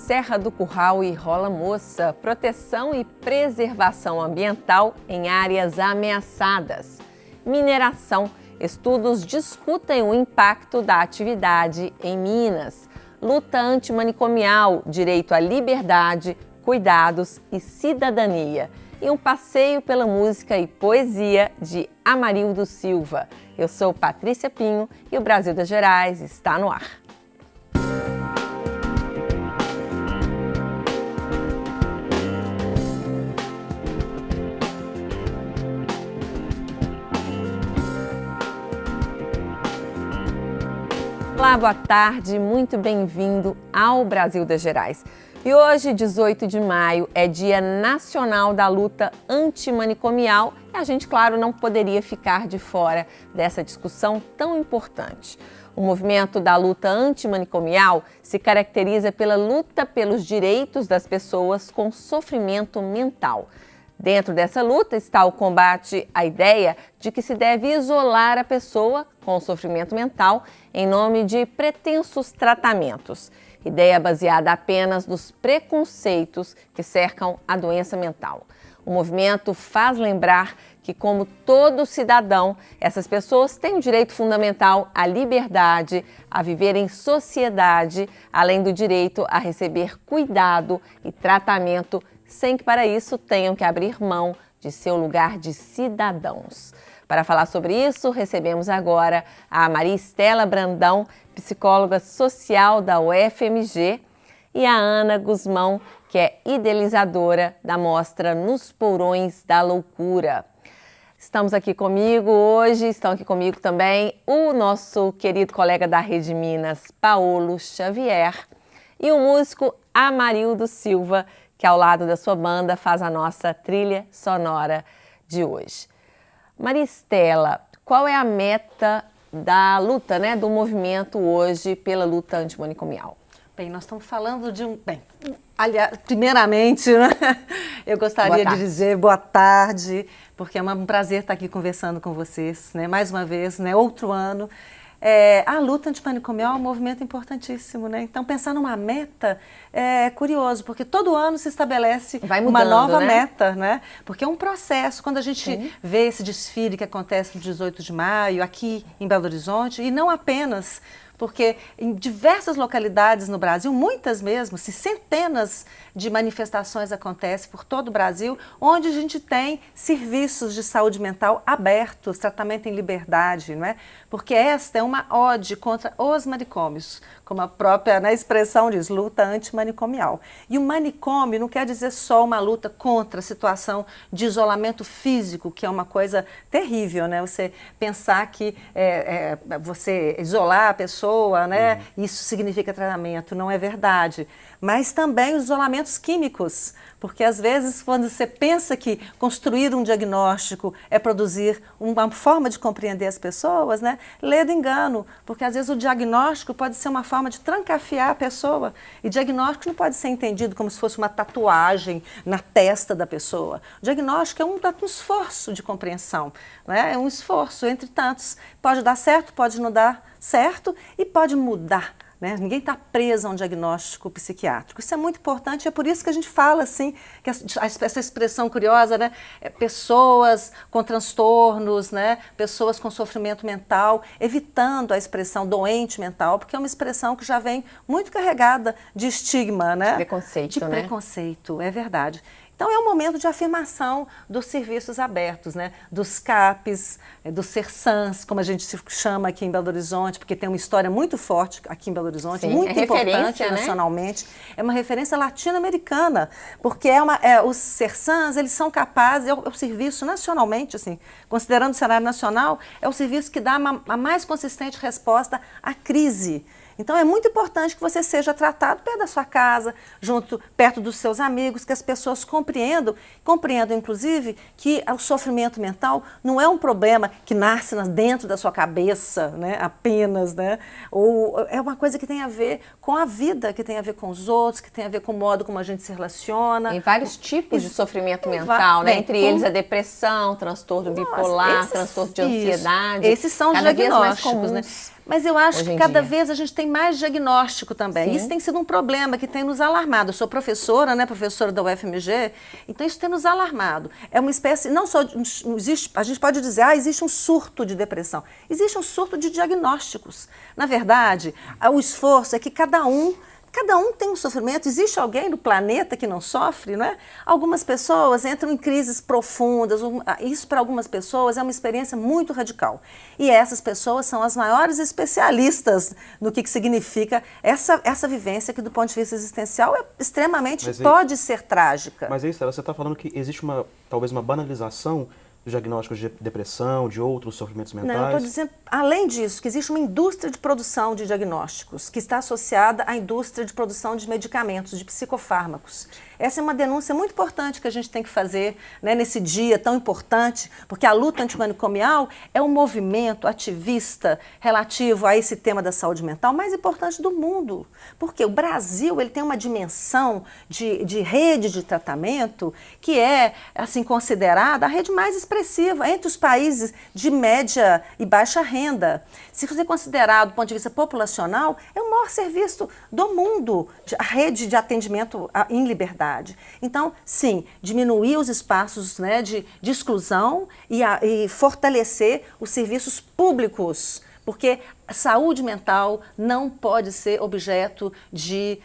Serra do Curral e Rola Moça, proteção e preservação ambiental em áreas ameaçadas. Mineração, estudos discutem o impacto da atividade em Minas. Luta antimanicomial, direito à liberdade, cuidados e cidadania. E um passeio pela música e poesia de Amarildo Silva. Eu sou Patrícia Pinho e o Brasil das Gerais está no ar. Olá, boa tarde, muito bem-vindo ao Brasil das Gerais. E hoje, 18 de maio, é Dia Nacional da Luta Antimanicomial e a gente, claro, não poderia ficar de fora dessa discussão tão importante. O movimento da luta antimanicomial se caracteriza pela luta pelos direitos das pessoas com sofrimento mental. Dentro dessa luta está o combate à ideia de que se deve isolar a pessoa com sofrimento mental em nome de pretensos tratamentos. Ideia baseada apenas nos preconceitos que cercam a doença mental. O movimento faz lembrar que, como todo cidadão, essas pessoas têm o direito fundamental à liberdade, a viver em sociedade, além do direito a receber cuidado e tratamento, sem que para isso tenham que abrir mão de seu lugar de cidadãos. Para falar sobre isso, recebemos agora a Maria Estela Brandão, psicóloga social da UFMG, e a Ana Guzmão, que é idealizadora da mostra Nos Porões da Loucura. Estão aqui comigo também o nosso querido colega da Rede Minas, Paulo Xavier, e o músico Amarildo Silva, que ao lado da sua banda faz a nossa trilha sonora de hoje. Maria Estela, qual é a meta da luta, do movimento hoje pela luta antimanicomial? Bem, nós estamos falando de aliás, primeiramente, eu gostaria de dizer boa tarde, porque é um prazer estar aqui conversando com vocês, mais uma vez, outro ano. A luta antimanicomial é um movimento importantíssimo, Então, pensar numa meta é curioso, porque todo ano se estabelece uma nova meta, Porque é um processo. Quando a gente vê esse desfile que acontece no 18 de maio, aqui em Belo Horizonte, e não apenas, porque em diversas localidades no Brasil, muitas mesmo, centenas de manifestações acontecem por todo o Brasil, onde a gente tem serviços de saúde mental abertos, tratamento em liberdade, Porque esta é uma ode contra os manicômios, como a própria expressão diz, luta antimanicomial. E o manicômio não quer dizer só uma luta contra a situação de isolamento físico, que é uma coisa terrível, Você pensar que você isolar a pessoa, isso significa tratamento, não é verdade. Mas também os isolamentos químicos, porque às vezes quando você pensa que construir um diagnóstico é produzir uma forma de compreender as pessoas, lê do engano, porque às vezes o diagnóstico pode ser uma forma de trancafiar a pessoa, e diagnóstico não pode ser entendido como se fosse uma tatuagem na testa da pessoa. O diagnóstico é um esforço de compreensão, é um esforço entre tantos, pode dar certo, pode não dar certo e pode mudar. Ninguém está preso a um diagnóstico psiquiátrico. Isso é muito importante, é por isso que a gente fala assim, que essa expressão curiosa, pessoas com transtornos, pessoas com sofrimento mental, evitando a expressão doente mental, porque é uma expressão que já vem muito carregada de estigma, De preconceito, De preconceito, é verdade. Então, é um momento de afirmação dos serviços abertos, dos CAPs, dos CERSANs, como a gente se chama aqui em Belo Horizonte, porque tem uma história muito forte aqui em Belo Horizonte, muito importante nacionalmente. É uma referência latino-americana, porque os CERSANs, eles são capazes, é o serviço nacionalmente, assim, considerando o cenário nacional, é o serviço que dá a mais consistente resposta à crise. Então, é muito importante que você seja tratado perto da sua casa, perto dos seus amigos, que as pessoas compreendam inclusive, que o sofrimento mental não é um problema que nasce dentro da sua cabeça, apenas, ou é uma coisa que tem a ver com a vida, que tem a ver com os outros, que tem a ver com o modo como a gente se relaciona. Tem vários tipos de sofrimento mental, Entre eles a depressão, transtorno bipolar, transtorno de ansiedade. Esses são os diagnósticos, Mas eu acho que cada vez a gente tem mais diagnóstico também. Sim. Isso tem sido um problema que tem nos alarmado. Eu sou professora, né, professora da UFMG, então isso tem nos alarmado. É uma espécie, não só existe, a gente pode dizer, existe um surto de depressão. Existe um surto de diagnósticos. Na verdade, o esforço é que cada um tem um sofrimento. Existe alguém no planeta que não sofre, não é? Algumas pessoas entram em crises profundas. Isso, para algumas pessoas, é uma experiência muito radical. E essas pessoas são as maiores especialistas no que significa essa vivência que, do ponto de vista existencial, é extremamente, pode ser trágica. Mas aí, Stella, você está falando que existe talvez uma banalização dos diagnósticos de depressão, de outros sofrimentos mentais? Não, eu estou dizendo, além disso, que existe uma indústria de produção de diagnósticos que está associada à indústria de produção de medicamentos, de psicofármacos. Essa é uma denúncia muito importante que a gente tem que fazer, né, nesse dia tão importante, porque a luta antimanicomial é um movimento ativista relativo a esse tema da saúde mental mais importante do mundo. Porque o Brasil ele tem uma dimensão de rede de tratamento que é assim, considerada a rede mais expressiva entre os países de média e baixa renda. Se você considerar do ponto de vista populacional, é o maior serviço do mundo, a rede de atendimento em liberdade. Então, sim, diminuir os espaços, né, de exclusão e fortalecer os serviços públicos, porque a saúde mental não pode ser objeto de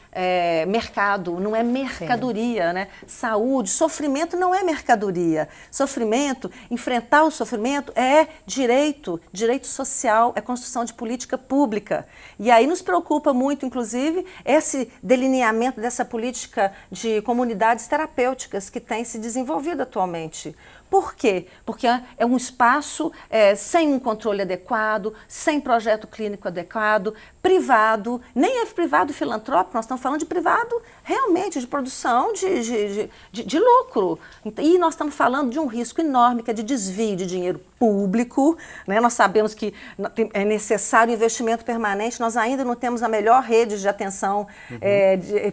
mercado, não é mercadoria, né? Saúde, sofrimento não é mercadoria. Sofrimento, enfrentar o sofrimento é direito social, é construção de política pública. E aí nos preocupa muito, inclusive, esse delineamento dessa política de comunidades terapêuticas que tem se desenvolvido atualmente. Por quê? Porque é um espaço sem um controle adequado, sem projeto clínico adequado, privado, nem é privado filantrópico, nós estamos falando de privado realmente, de produção de lucro. E nós estamos falando de um risco enorme, que é de desvio de dinheiro público, né? Nós sabemos que é necessário investimento permanente, nós ainda não temos a melhor rede de atenção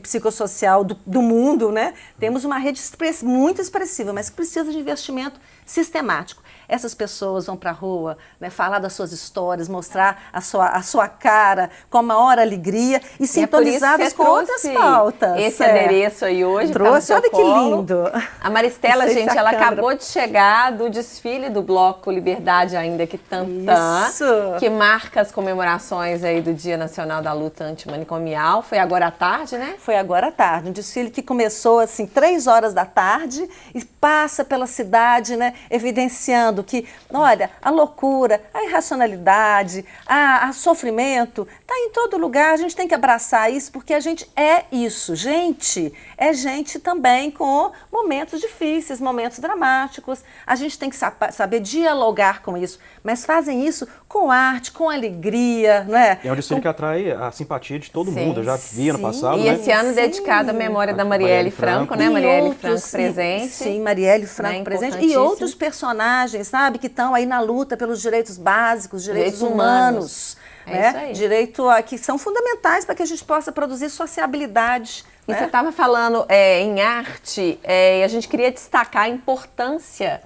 psicossocial do mundo, né? Temos uma rede muito expressiva, mas que precisa de investimento sistemático. Essas pessoas vão para a rua, né, falar das suas histórias, mostrar a sua cara com a maior alegria e sintonizadas com outras pautas. Esse adereço aí hoje. Trouxe, olha que lindo. A Maristela, gente, ela acabou de chegar do desfile do Bloco Liberdade Ainda Que Tantã, que marca as comemorações aí do Dia Nacional da Luta Antimanicomial. Foi agora à tarde, né? Foi agora à tarde, um desfile que começou assim 3 horas da tarde e passa pela cidade, né, evidenciando que, olha, a loucura, a irracionalidade, a sofrimento, está em todo lugar. A gente tem que abraçar isso porque a gente é isso. Gente, é gente também com momentos difíceis, momentos dramáticos. A gente tem que saber dialogar com isso, mas fazem isso com arte, com alegria, não é? É um desfile que atrai a simpatia de todo mundo. Eu já vi ano passado, e esse ano dedicado à memória da Marielle Franco, né? Marielle Franco presente. Sim, Marielle Franco presente. E outros personagens, sabe, que estão aí na luta pelos direitos básicos, direitos humanos. É isso aí. Direito que são fundamentais para que a gente possa produzir sociabilidade. E você estava falando em arte, e a gente queria destacar a importância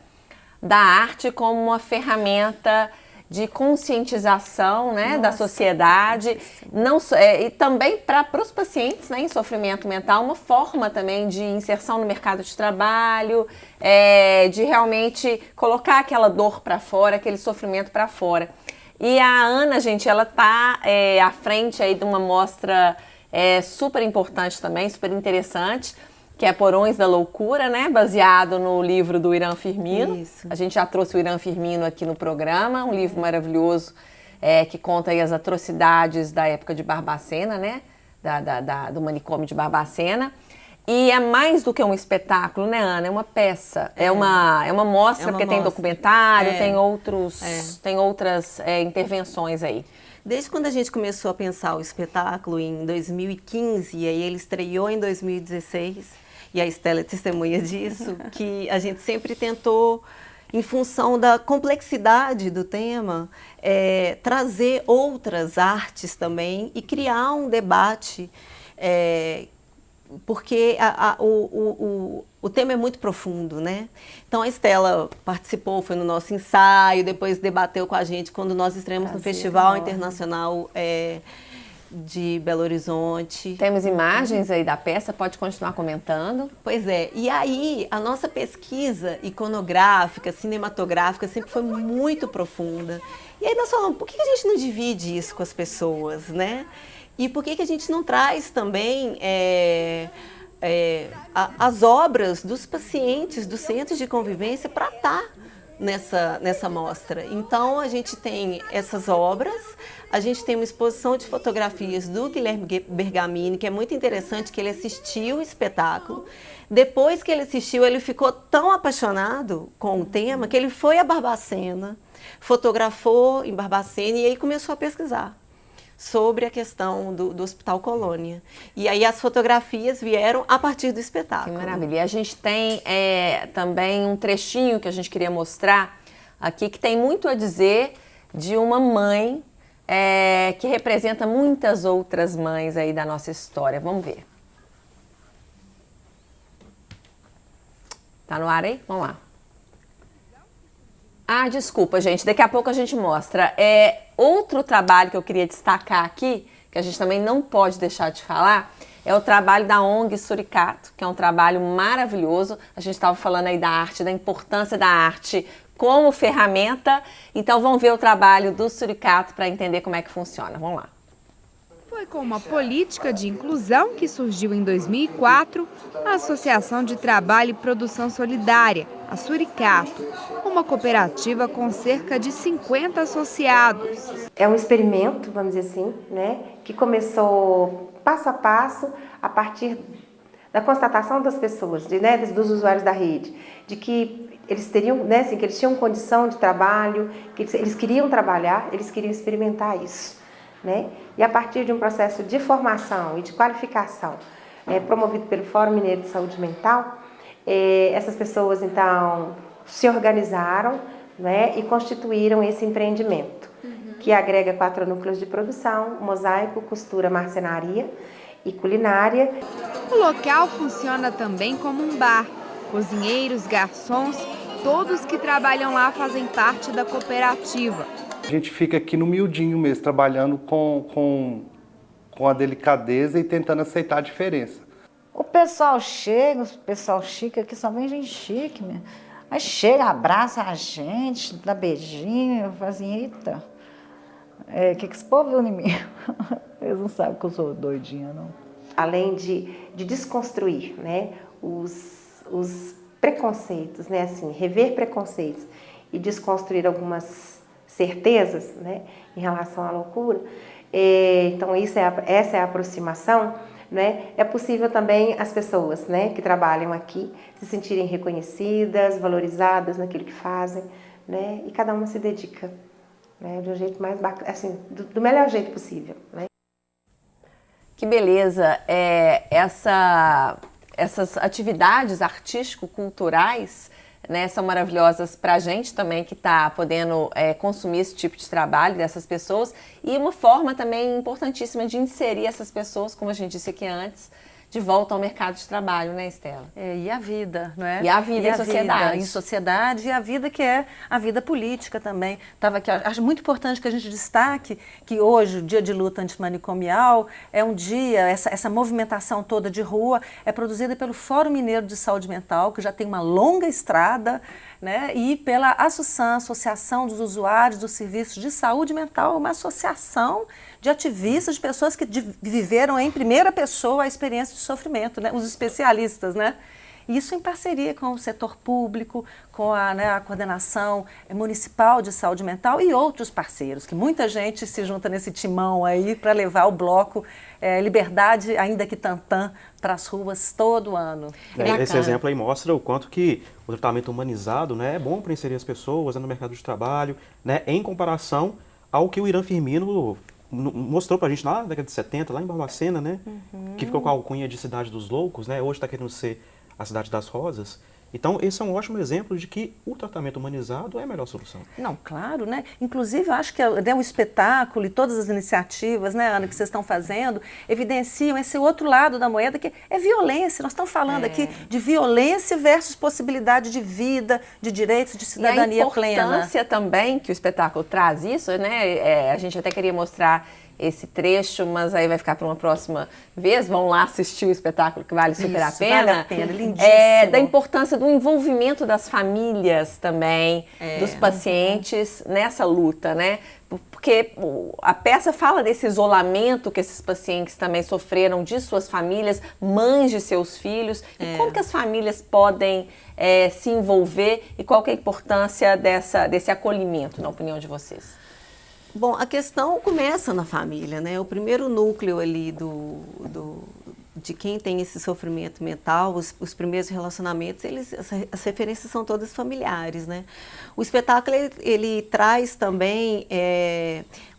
da arte como uma ferramenta de conscientização, né, da sociedade, e também para os pacientes, né, em sofrimento mental, uma forma também de inserção no mercado de trabalho, de realmente colocar aquela dor para fora, aquele sofrimento para fora. E a Ana, gente, ela está à frente aí de uma mostra super importante também, super interessante, que é Porões da Loucura, né? Baseado no livro do Irã Firmino. Isso. A gente já trouxe o Irã Firmino aqui no programa, um livro maravilhoso que conta aí as atrocidades da época de Barbacena, né? Do manicômio de Barbacena. E é mais do que um espetáculo, né, Ana? É uma peça, é uma mostra, porque tem documentário, tem outras intervenções aí. Desde quando a gente começou a pensar o espetáculo em 2015, e aí ele estreou em 2016, e a Stella é testemunha disso, que a gente sempre tentou, em função da complexidade do tema, trazer outras artes também e criar um debate porque o tema é muito profundo, né? Então a Estela participou, foi no nosso ensaio, depois debateu com a gente quando nós estreamos no Festival Internacional de Belo Horizonte. Temos imagens aí da peça, pode continuar comentando. Pois é, e aí a nossa pesquisa iconográfica, cinematográfica sempre foi muito profunda. E aí nós falamos, por que a gente não divide isso com as pessoas, né? E por que a gente não traz também as obras dos pacientes dos centros de convivência para estar nessa mostra? Então, a gente tem essas obras, a gente tem uma exposição de fotografias do Guilherme Bergamini, que é muito interessante, que ele assistiu o espetáculo. Depois que ele assistiu, ele ficou tão apaixonado com o tema que ele foi a Barbacena, fotografou em Barbacena e aí começou a pesquisar sobre a questão do Hospital Colônia. E aí as fotografias vieram a partir do espetáculo. Que maravilha. E a gente tem também um trechinho que a gente queria mostrar aqui, que tem muito a dizer de uma mãe que representa muitas outras mães aí da nossa história. Vamos ver. Tá no ar aí? Vamos lá. Ah, desculpa, gente. Daqui a pouco a gente mostra. Outro trabalho que eu queria destacar aqui, que a gente também não pode deixar de falar, é o trabalho da ONG Suricato, que é um trabalho maravilhoso. A gente estava falando aí da arte, da importância da arte como ferramenta. Então vamos ver o trabalho do Suricato para entender como é que funciona. Vamos lá. Foi com uma política de inclusão que surgiu em 2004 a Associação de Trabalho e Produção Solidária, a Suricato, uma cooperativa com cerca de 50 associados. É um experimento, vamos dizer assim, né, que começou passo a passo a partir da constatação das pessoas, dos usuários da rede, de que eles teriam, assim, que eles tinham condição de trabalho, que eles queriam trabalhar, eles queriam experimentar isso. Né? E a partir de um processo de formação e de qualificação promovido pelo Fórum Mineiro de Saúde Mental, essas pessoas então se organizaram, né, e constituíram esse empreendimento, que agrega 4 núcleos de produção: mosaico, costura, marcenaria e culinária. O local funciona também como um bar. Cozinheiros, garçons, todos que trabalham lá fazem parte da cooperativa. A gente fica aqui no miudinho mesmo, trabalhando com a delicadeza e tentando aceitar a diferença. O pessoal chega, o pessoal chique aqui, só vem gente chique mesmo. Aí chega, abraça a gente, dá beijinho, eu falo assim, eita, que esse povo viu em mim? Eles não sabem que eu sou doidinha, não. Além de desconstruir, né, os preconceitos, né, assim, rever preconceitos e desconstruir algumas certezas, né, em relação à loucura. Então essa é a aproximação, né? É possível também as pessoas, né, que trabalham aqui se sentirem reconhecidas, valorizadas naquilo que fazem, né? E cada uma se dedica, né, de um jeito mais bacana, assim, do melhor jeito possível, né? Que beleza! Essas atividades artístico-culturais, né, são maravilhosas para a gente também que está podendo consumir esse tipo de trabalho dessas pessoas, e uma forma também importantíssima de inserir essas pessoas, como a gente disse aqui antes, de volta ao mercado de trabalho, né, Estela? E a vida, não é? E a vida em sociedade. Vida em sociedade, e a vida que é a vida política também. Acho muito importante que a gente destaque que hoje, o Dia de Luta Antimanicomial, é um dia, essa movimentação toda de rua é produzida pelo Fórum Mineiro de Saúde Mental, que já tem uma longa estrada, né? E pela Associação dos Usuários dos Serviços de Saúde Mental, uma associação de ativistas, de pessoas que viveram em primeira pessoa a experiência de sofrimento, né? Os especialistas, né? Isso em parceria com o setor público, com a coordenação municipal de saúde mental e outros parceiros, que muita gente se junta nesse timão aí para levar o bloco Liberdade, ainda que tantã, para as ruas todo ano. Esse exemplo aí mostra o quanto que o tratamento humanizado, né, é bom para inserir as pessoas no mercado de trabalho, né, em comparação ao que o Irã Firmino mostrou pra gente lá na década de 70, lá em Barbacena, né? Que ficou com a alcunha de Cidade dos Loucos, né? Hoje está querendo ser a Cidade das Rosas. Então, esse é um ótimo exemplo de que o tratamento humanizado é a melhor solução. Não, claro, né? Inclusive, eu acho que né, o espetáculo e todas as iniciativas, né, Ana, que vocês estão fazendo, evidenciam esse outro lado da moeda, que é violência. Nós estamos falando aqui de violência versus possibilidade de vida, de direitos, de cidadania plena. A importância também que o espetáculo traz isso, né? A gente até queria mostrar esse trecho, mas aí vai ficar para uma próxima vez. Vão lá assistir o espetáculo, que vale super a pena. Vale a pena, lindíssimo. Da importância do envolvimento das famílias também, dos pacientes nessa luta, né? Porque a peça fala desse isolamento que esses pacientes também sofreram de suas famílias, mães de seus filhos. E como que as famílias podem se envolver e qual que é a importância desse acolhimento, na opinião de vocês? Bom, a questão começa na família, né? O primeiro núcleo ali de quem tem esse sofrimento mental, os primeiros relacionamentos, as referências são todas familiares, né? O espetáculo, ele traz também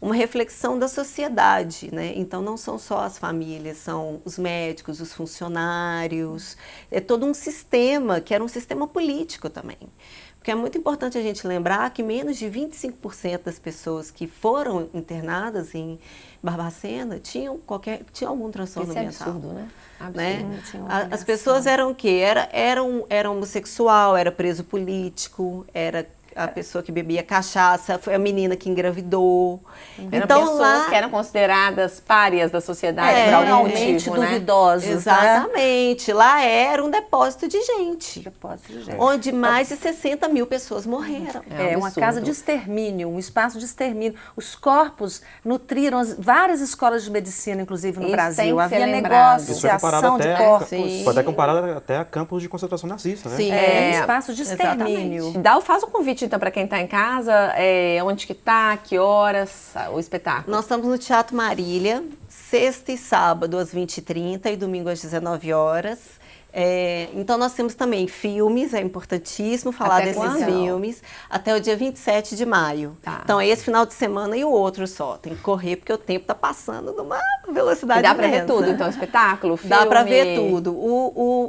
uma reflexão da sociedade, né? Então, não são só as famílias, são os médicos, os funcionários, é todo um sistema, que era um sistema político também. Porque é muito importante a gente lembrar que menos de 25% das pessoas que foram internadas em Barbacena tinham algum transtorno mental. É absurdo, né? Absurdo. As pessoas eram o quê? Era homossexual, era preso político, era a pessoa que bebia cachaça, foi a menina que engravidou. Eram pessoas que eram consideradas párias da sociedade por algum motivo, né? duvidosos. Exatamente. Né? Lá era um depósito de gente. Depósito de onde mais de 60 mil pessoas morreram. É uma casa de extermínio, um espaço de extermínio. Os corpos nutriram várias escolas de medicina, inclusive no Brasil. Havia negociação de corpos. Foi até comparado até a campos de concentração nazista, né? Sim. Um espaço de extermínio. Faz um convite então para quem está em casa, onde que está, que horas, o espetáculo? Nós estamos no Teatro Marília, sexta e sábado às 20h30 e domingo às 19 horas. Então nós temos também filmes, é importantíssimo falar até desses quando? Filmes, até o dia 27 de maio. Tá. Então é esse final de semana e o outro só. Tem que correr porque o tempo está passando numa velocidade E dá para ver imensa. tudo, então, espetáculo, filme? Dá para ver tudo.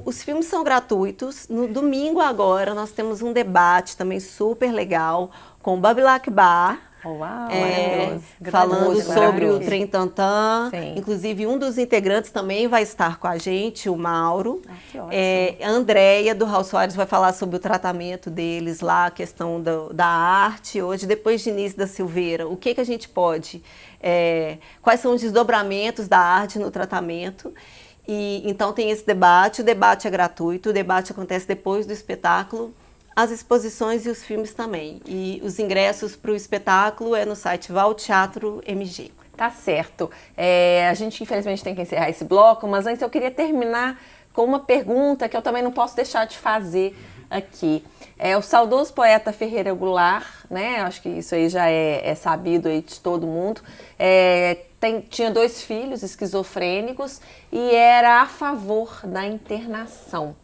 Os filmes são gratuitos. No domingo agora nós temos um debate também super legal com o Babilac Bar. Uau, maravilhoso. Grande Falando música, sobre maravilhoso. o Trem Tantã. Sim. Inclusive, um dos integrantes também vai estar com a gente, o Mauro. Que ótimo. A Andréia, do Raul Soares, vai falar sobre o tratamento deles lá, a questão da arte. Hoje, depois de Denise da Silveira, o que a gente pode... quais são os desdobramentos da arte no tratamento. E então tem esse debate. O debate é gratuito, o debate acontece depois do espetáculo. As exposições e os filmes também. E os ingressos para o espetáculo é no site Val Teatro MG. Tá certo. A gente, infelizmente, tem que encerrar esse bloco, mas antes eu queria terminar com uma pergunta que eu também não posso deixar de fazer aqui. O saudoso poeta Ferreira Goulart, né? Acho que isso aí já é sabido aí de todo mundo. Tinha 2 filhos esquizofrênicos e era a favor da internação.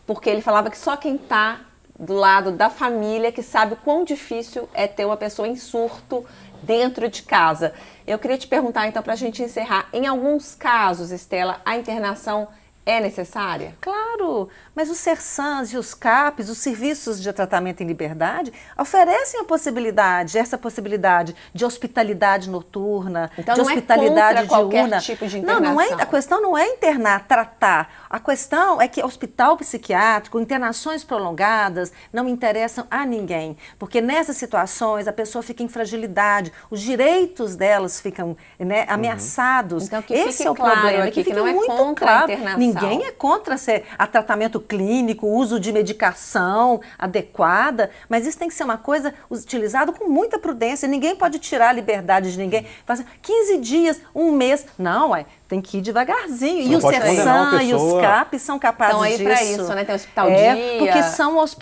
Porque ele falava que só quem está do lado da família que sabe o quão difícil é ter uma pessoa em surto dentro de casa. Eu queria te perguntar, então, para a gente encerrar, em alguns casos, Estela, a internação é necessária? Claro, mas os SERSANs e os CAPs, os serviços de tratamento em liberdade, oferecem essa possibilidade de hospitalidade noturna, então, de hospitalidade diurna. Tipo de internação. A questão não é internar, tratar. A questão é que hospital psiquiátrico, internações prolongadas, não interessam a ninguém. Porque nessas situações a pessoa fica em fragilidade, os direitos delas ficam ameaçados. Então, que esse é o claro problema. aqui, que fica não é muito contra claro. a internação. Ninguém é contra a tratamento clínico, uso de medicação adequada, mas isso tem que ser uma coisa utilizada com muita prudência. Ninguém pode tirar a liberdade de ninguém. Faz 15 dias, um mês. Não, tem que ir devagarzinho. E o SERSAN e os CAPs são capazes disso. Então, aí para isso, né? Tem o hospital dia. Porque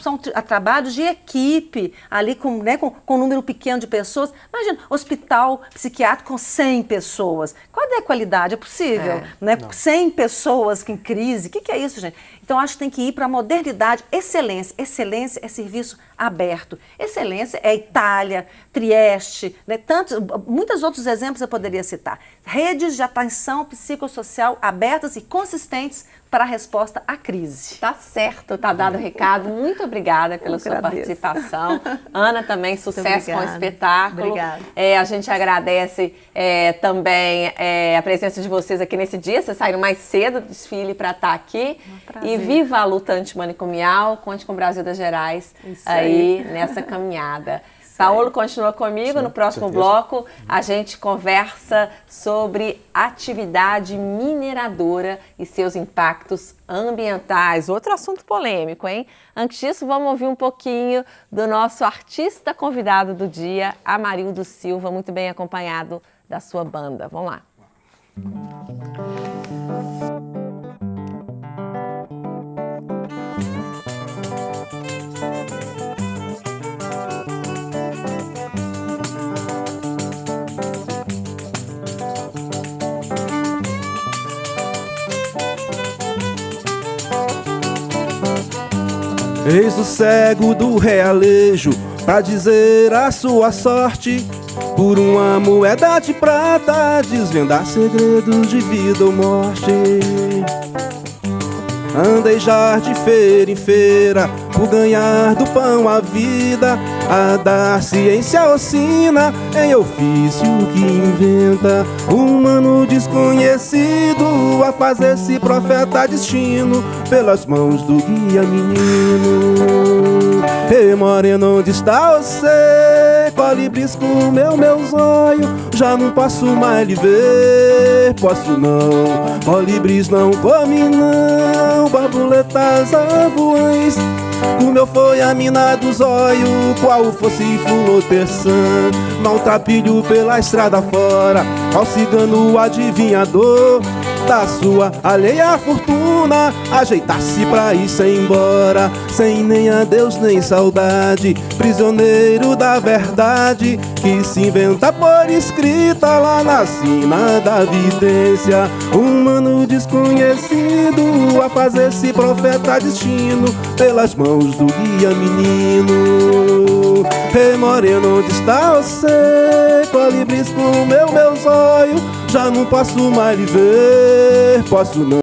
são trabalhos de equipe, ali com um número pequeno de pessoas. Imagina, hospital psiquiátrico com 100 pessoas. Qual é a qualidade? É possível? 100 pessoas em crise. O que é isso, gente? Então, acho que tem que ir para a modernidade. Excelência. Excelência é serviço aberto. Excelência é Itália, Trieste, né? Muitos outros exemplos eu poderia citar. Redes de atenção psicossocial abertas e consistentes para a resposta à crise. Tá certo, tá dado o recado. Muito obrigada pela sua participação. Ana, também sucesso com o espetáculo. Obrigada. A gente agradece também a presença de vocês aqui nesse dia. Vocês saíram mais cedo do desfile para estar aqui. E viva a luta antimanicomial, conte com o Brasil das Gerais aí nessa caminhada. Paulo continua comigo. No próximo bloco a gente conversa sobre atividade mineradora e seus impactos ambientais. Outro assunto polêmico, hein? Antes disso, vamos ouvir um pouquinho do nosso artista convidado do dia, Amarildo Silva, muito bem acompanhado da sua banda. Vamos lá. Eis o cego do realejo pra dizer a sua sorte, por uma moeda de prata desvendar segredos de vida ou morte. Andejar de feira em feira por ganhar do pão a vida, a dar ciência ao sina em ofício que inventa. Humano desconhecido a fazer-se profeta destino pelas mãos do guia menino. Ei, moreno, onde está você? Colibris comeu meu zóio, já não posso mais lhe ver. Posso não, colibris não come não, borboletas avoães comeu foi a mina do zóio, qual fosse fuloterçã. Maltrapilho pela estrada fora, ao cigano adivinhador da sua alheia fortuna, ajeitar-se pra ir-se embora, sem nem adeus nem saudade, prisioneiro da verdade, que se inventa por escrita lá na sina da vidência. Humano desconhecido a fazer-se profeta destino pelas mãos do guia menino. Ei, moreno, onde está você? Colibris comeu meu zóio, já não posso mais lhe ver. Posso não.